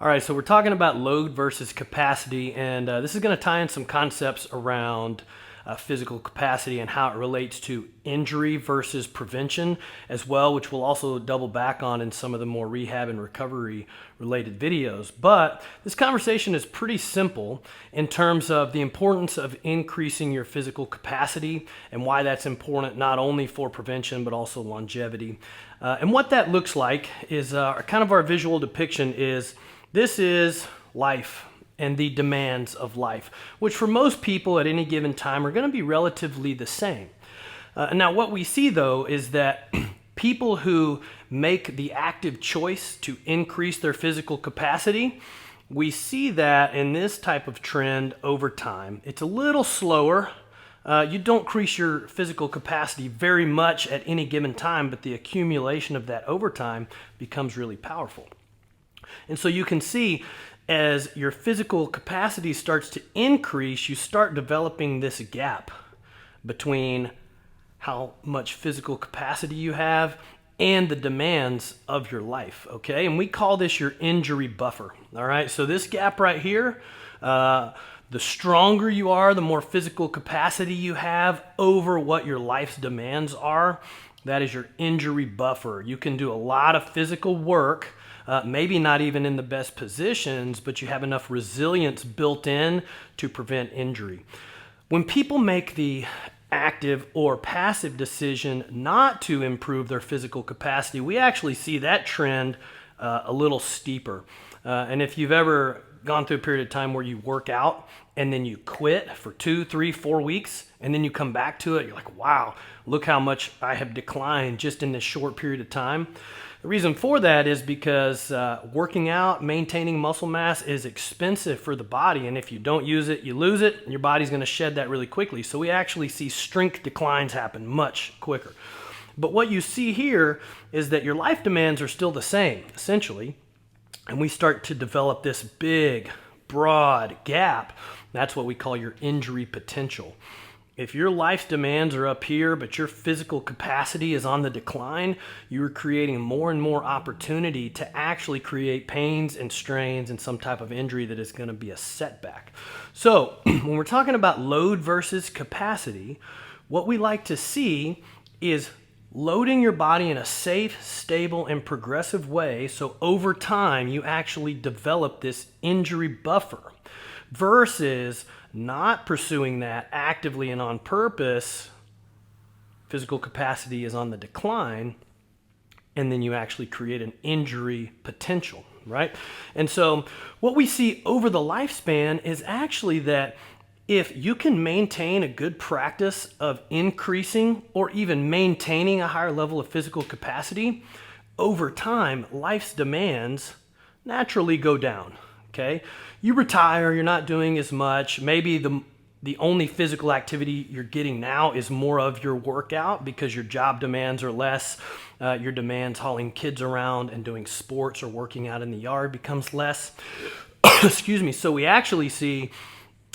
All right, so we're talking about load versus capacity, and this is going to tie in some concepts around physical capacity and how it relates to injury versus prevention as well, which we'll also double back on in some of the more rehab and recovery related videos. But this conversation is pretty simple in terms of the importance of increasing your physical capacity and why that's important not only for prevention but also longevity. And what that looks like is kind of our visual depiction is this is life and the demands of life, which for most people at any given time are going to be relatively the same. Now, what we see though is that people who make the active choice to increase their physical capacity, we see that in this type of trend over time. It's a little slower. You don't increase your physical capacity very much at any given time, but the accumulation of that over time becomes really powerful. And so you can see as your physical capacity starts to increase, you start developing this gap between how much physical capacity you have and the demands of your life, okay? And we call this your injury buffer, all right? So this gap right here, the stronger you are, the more physical capacity you have over what your life's demands are. That is your injury buffer. You can do a lot of physical work, maybe not even in the best positions, but you have enough resilience built in to prevent injury. When people make the active or passive decision not to improve their physical capacity, we actually see that trend a little steeper. And if you've ever gone through a period of time where you work out and then you quit for 2, 3, 4 weeks, and then you come back to it, you're like, wow, look how much I have declined just in this short period of time. The reason for that is because working out, maintaining muscle mass is expensive for the body, and if you don't use it, you lose it, and your body's going to shed that really quickly. So we actually see strength declines happen much quicker. But what you see here is that your life demands are still the same, essentially, and we start to develop this big, broad gap. That's what we call your injury potential. If your life's demands are up here, but your physical capacity is on the decline, you're creating more and more opportunity to actually create pains and strains and some type of injury that is going to be a setback. So when we're talking about load versus capacity, what we like to see is loading your body in a safe, stable, and progressive way so over time you actually develop this injury buffer versus not pursuing that actively and on purpose. Physical capacity is on the decline, and then you actually create an injury potential, right? And so what we see over the lifespan is actually that if you can maintain a good practice of increasing or even maintaining a higher level of physical capacity, over time, life's demands naturally go down. Okay, you retire, you're not doing as much. Maybe the only physical activity you're getting now is more of your workout because your job demands are less. Your demands hauling kids around and doing sports or working out in the yard becomes less. Excuse me. So we actually see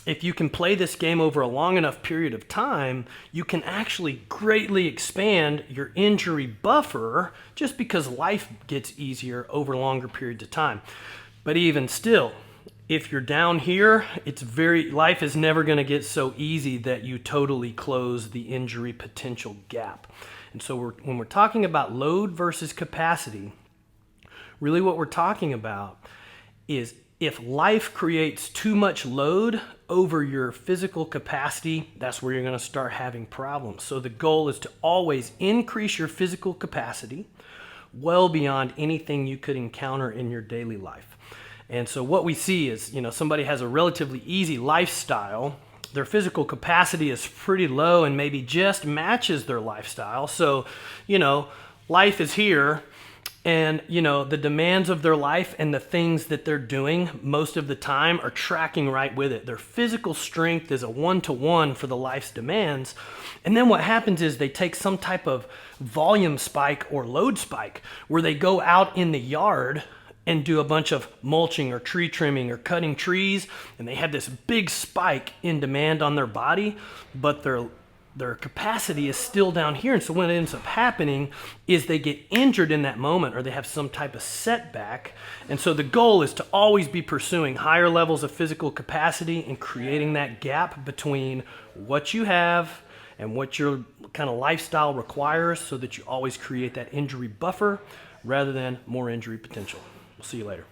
if you can play this game over a long enough period of time, you can actually greatly expand your injury buffer just because life gets easier over longer periods of time. But even still, if you're down here, life is never going to get so easy that you totally close the injury potential gap. And so when we're talking about load versus capacity, really what we're talking about is if life creates too much load over your physical capacity, that's where you're going to start having problems. So the goal is to always increase your physical capacity well beyond anything you could encounter in your daily life. And so what we see is, somebody has a relatively easy lifestyle. Their physical capacity is pretty low and maybe just matches their lifestyle. So, life is here and, the demands of their life and the things that they're doing most of the time are tracking right with it. Their physical strength is a one-to-one for the life's demands. And then what happens is they take some type of volume spike or load spike where they go out in the yard and do a bunch of mulching or tree trimming or cutting trees, and they have this big spike in demand on their body, but their their capacity is still down here. And so what ends up happening is they get injured in that moment, or they have some type of setback. And so the goal is to always be pursuing higher levels of physical capacity and creating that gap between what you have and what your kind of lifestyle requires, so that you always create that injury buffer rather than more injury potential. We'll see you later.